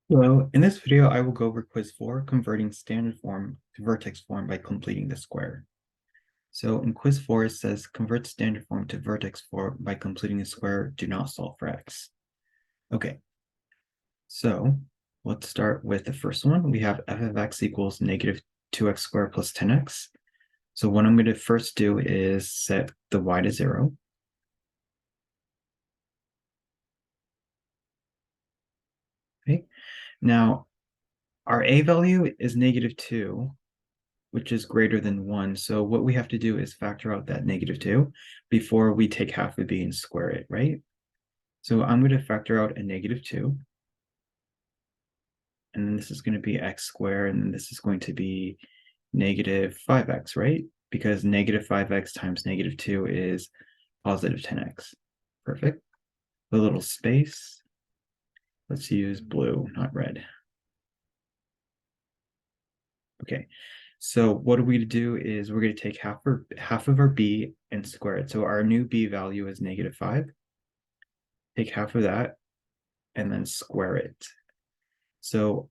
Well, in this video, I will go over quiz 4, converting standard form to vertex form by completing the square. So in quiz 4, it says convert standard form to vertex form by completing the square, do not solve for x. Okay, so let's start with the first one. We have f of x equals negative 2x squared plus 10x. So what I'm going to first do is set the y to 0. Okay, now our a value is negative 2, which is greater than 1. So what we have to do is factor out that negative 2 before we take half of b and square it, right? So I'm going to factor out a negative 2. And then this is going to be x squared, and then this is going to be negative 5x, right? Because negative 5x times negative 2 is positive 10x. Perfect. The little space. Let's use blue, not red. Okay, so what are we to do is we're going to take half of our b and square it. So our new b value is negative 5. Take half of that and then square it. So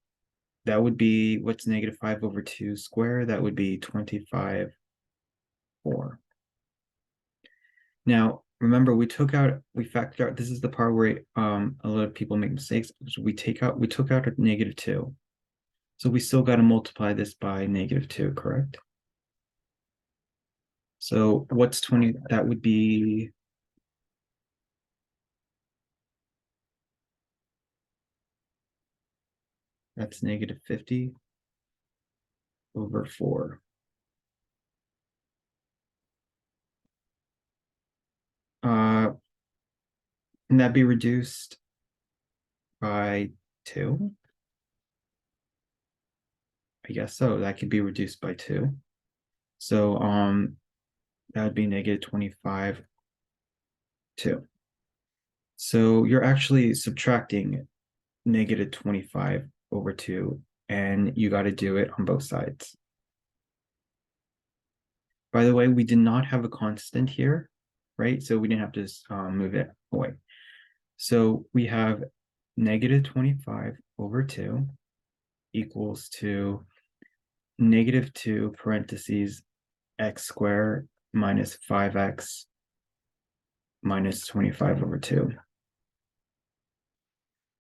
that would be, what's negative 5 over 2 square? That would be 25, 4. Now, remember, we factored out, this is the part where a lot of people make mistakes. So we took out a negative 2. So we still got to multiply this by negative 2, correct? So what's 20? That would be, that's negative 50 over 4. Can that be reduced by 2? I guess so. That could be reduced by 2. So that would be negative 25, 2. So you're actually subtracting negative 25 over 2, and you got to do it on both sides. By the way, we did not have a constant here, right? So we didn't have to move it away. So we have negative 25 over 2 equals to negative 2 parentheses x squared minus 5x minus 25 over 2.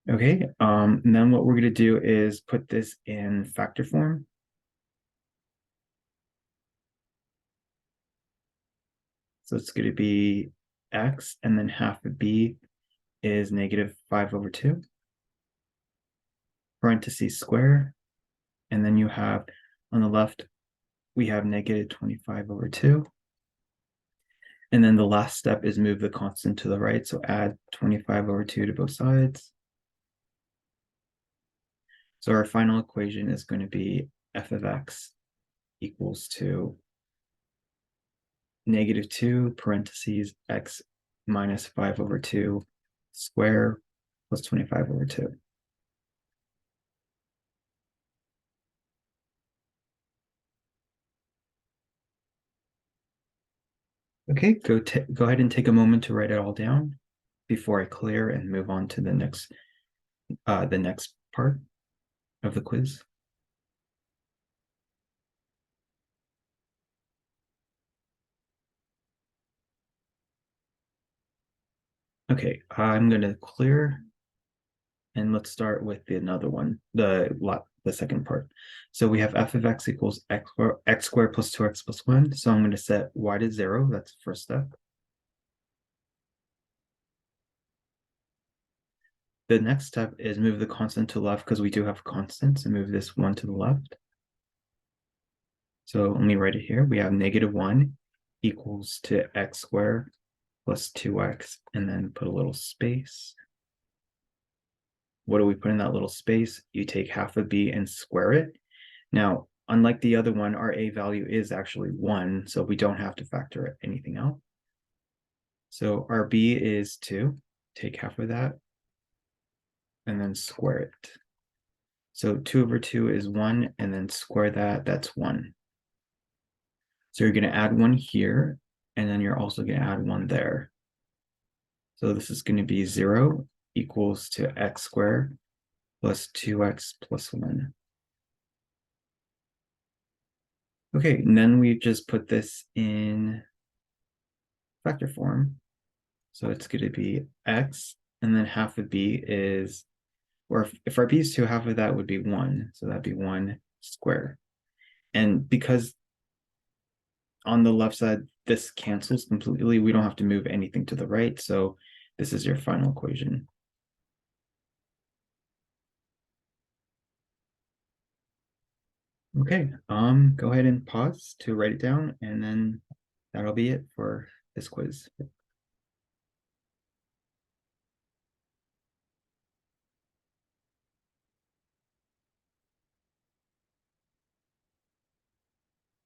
Okay, and then what we're going to do is put this in factor form. So it's going to be x, and then half of b is negative 5 over 2, parentheses square, and then you have, on the left, we have negative 25 over 2. And then the last step is move the constant to the right, so add 25 over 2 to both sides. So our final equation is going to be f of x equals to negative 2 parentheses x minus 5 over 2 square plus 25 over 2. Okay, go ahead and take a moment to write it all down before I clear and move on to the next part of the quiz. Okay, I'm gonna clear, and let's start with another one, the second part. So we have f of x equals x squared plus 2x plus 1. So I'm going to set y to 0. That's the first step. The next step is move the constant to the left because we do have constants, and move this 1 to the left. So let me write it here. We have negative 1 equals to x squared plus 2x, and then put a little space. What do we put in that little space? You take half of b and square it. Now, unlike the other one, our a value is actually 1, so we don't have to factor anything out. So our b is 2. Take half of that and then square it. So 2 over 2 is 1, and then square that, that's 1. So you're going to add 1 here, and then you're also going to add 1 there. So this is going to be 0 equals to x squared plus 2x plus 1. Okay, and then we just put this in factor form. So it's going to be x, and then half of b is, or if our b is 2, half of that would be 1. So that'd be 1 squared. And because on the left side, this cancels completely, we don't have to move anything to the right. So this is your final equation. Okay, go ahead and pause to write it down, and then that'll be it for this quiz.